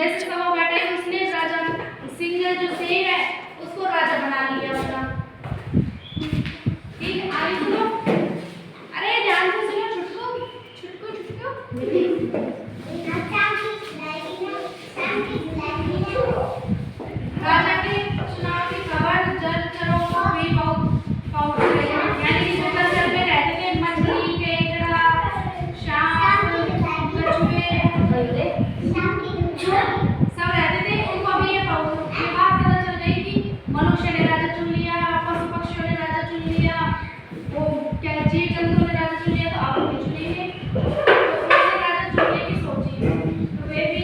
जैसे सवा बैठा है उसने राजा सिंह जो शेर है उसको राजा बना लिया अपना। ठीक, आगे सुनो, अरे ध्यान से सुनो, छुटको छुटको छुटको। राजा के चुनाव की खबर जल चरों को भी बहुत रही, यानी कि जो जल में रहते थे मछली, केकड़ा, सांप, कछुए सब रहते थे, उनको भी ये बात पता चल गई कि मनुष्य ने राजा चुन लिया, पशु पक्षियों ने राजा चुन लिया, वो क्या जीव जंतु ने राजा चुन लिया, तो आप भी चुनेंगे। तो उन्होंने राजा चुनने की सोची, तो वे भी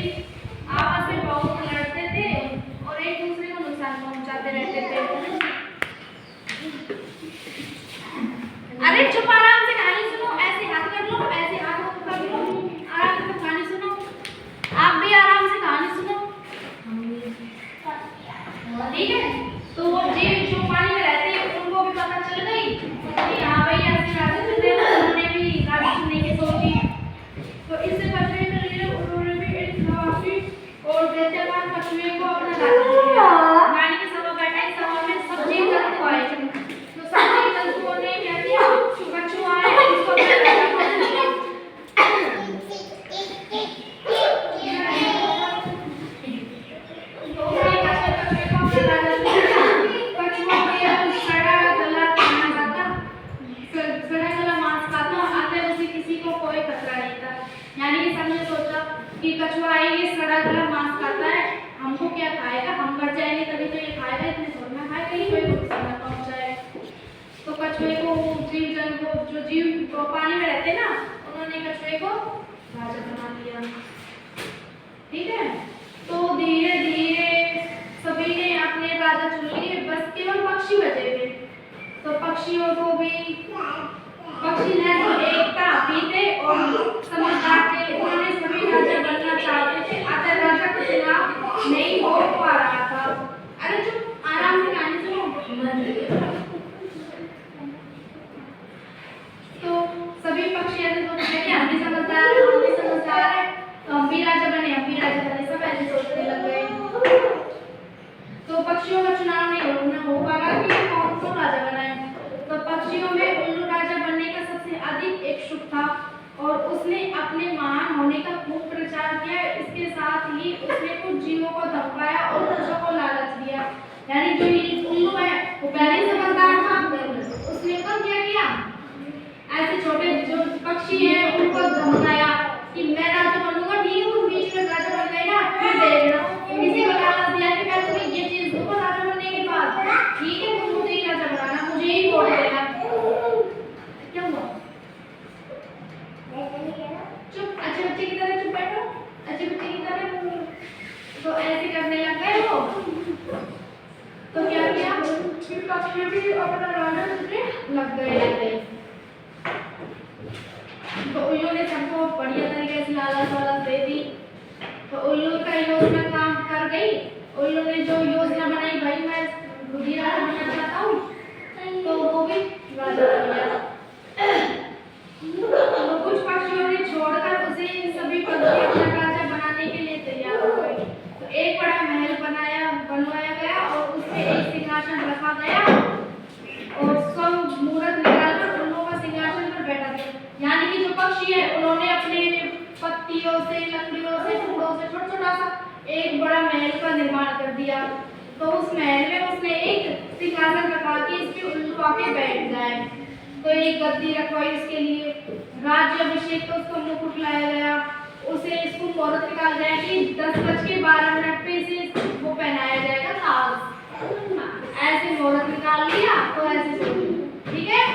आपस में बहुत लड़ते थे और एक दूसरे को नुकसान पहुंचाते रहते थे। अरे चुप, आराम से कहानी सुनो, ऐसे हाथ कर लो, ऐसे हाथ कर लो, आराम से कहानी सुनो, आप भी आराम से कहानी सुनो, ठीक है। तो वो जीव जो पानी में रहते हैं उनको भी पता चल गई कि हाँ भाई ऐसे राजा चुने, उन्होंने भी राजा चुनने की सोची। तो इससे कछुए के लिए उन्होंने भी एक काफी और दैत्यवान कछुए को अपना राजा चुना, यानी कि सभा बैठा, इस सभा में सब जीव जंतु आए। तो सब जीव जंतुओं ने क्या किया, कछुआ है इसको अपना राजा बना लिया। कि कछुआ ये सड़ा गला मांस खाता है, हमको क्या खाएगा, हम मर जाएंगे तभी तो ये खाएगा, इतने थोड़ी ना खाएगा, ये कोई नुकसान ना पहुंचाए। तो कछुए को जीव जंतु जो जीव तो पानी में रहते ना, उन्होंने कछुए को राजा बना लिया। ठीक है, तो धीरे धीरे सभी ने अपने राजा चुन लिए, बस केवल पक्षी बचे थे। तो पक्षियों को भी पक्षी ने तो एकता पीते और समझदार थे, उन्होंने सभी राजा बनना चाहते थे, अतः राजा का चुनाव नहीं हो पा रहा था। अरे चुप, आराम से कहानी सुनो। तो सभी पक्षी ऐसे सोचते हैं कि हम भी समझदार है, तो हम भी राजा बने, सब ऐसे सोचने लग गए। तो पक्षियों का चुनाव नहीं हो पा रहा कि कौन कौन राजा बनाए। तो पक्षियों में उल्लू राजा बनने का सबसे अधिक इच्छुक था और उसने अपने महान होने का खूब प्रचार किया। इसके साथ ही उसने कुछ जीवों को धमकाया और कुछ को लालच दिया। यानी जो ये उल्लू है वो पहले ही समझदार था, उसने कब क्या किया, ऐसे छोटे जो पक्षी हैं उनको धमकाया कि मैं राजा बनूंगा, ठीक है, तुम बीच में राजा बन गए ना, फिर देखना। किसी को लालच दिया कि मैं तुम्हें ये चीज दूंगा राजा बनने के बाद, ठीक है, तुम मुझे ही राजा बनाना, मुझे ही वोट देना। क्या हुआ, चुप, अच्छे बच्चे की तरह चुप बैठो, अच्छे बच्चे की तरह। तो ऐसे करने लग गए वो। तो क्या किया, फिर पक्षी भी अपना राजा चुनने लग गए। तो उल्लू ने सबको बढ़िया तरीके से लालच वालच दे दी। तो उल्लू का योजना काम कर गई। उल्लू ने जो योजना बनाई, भाई मैं खुद ही राजा बनना चाहता हूँ, तो वो भी राजा बन गया। तो कुछ पक्षियों ने छोड़कर उसे सभी पक्षी अपना राजा बनाने के लिए तैयार हो गए। तो एक बड़ा महल बनवाया गया और उसमें एक सिंहासन रखा गया और सब मूर्त निकालकर उल्लू का सिंहासन पर बैठा गया। यानी कि जो पक्षी है उन्होंने अपने पत्तियों से, लकड़ियों से, टुकड़ों से छोटा सा एक बड़ा महल का निर्माण कर दिया। तो उस महल में उसने एक सिंहासन रखा कि इस पे उल्लू आके बैठ जाए। तो एक गद्दी रखवाई उसके लिए, राज्याभिषेक तो उसको मुकुट लाया गया, उसे इसको मुहूर्त निकाल गया कि 10:12 पे इसे वो पहनाया जाएगा ताज। ऐसे मुहूर्त निकाल लिया, तो ऐसे ठीक है।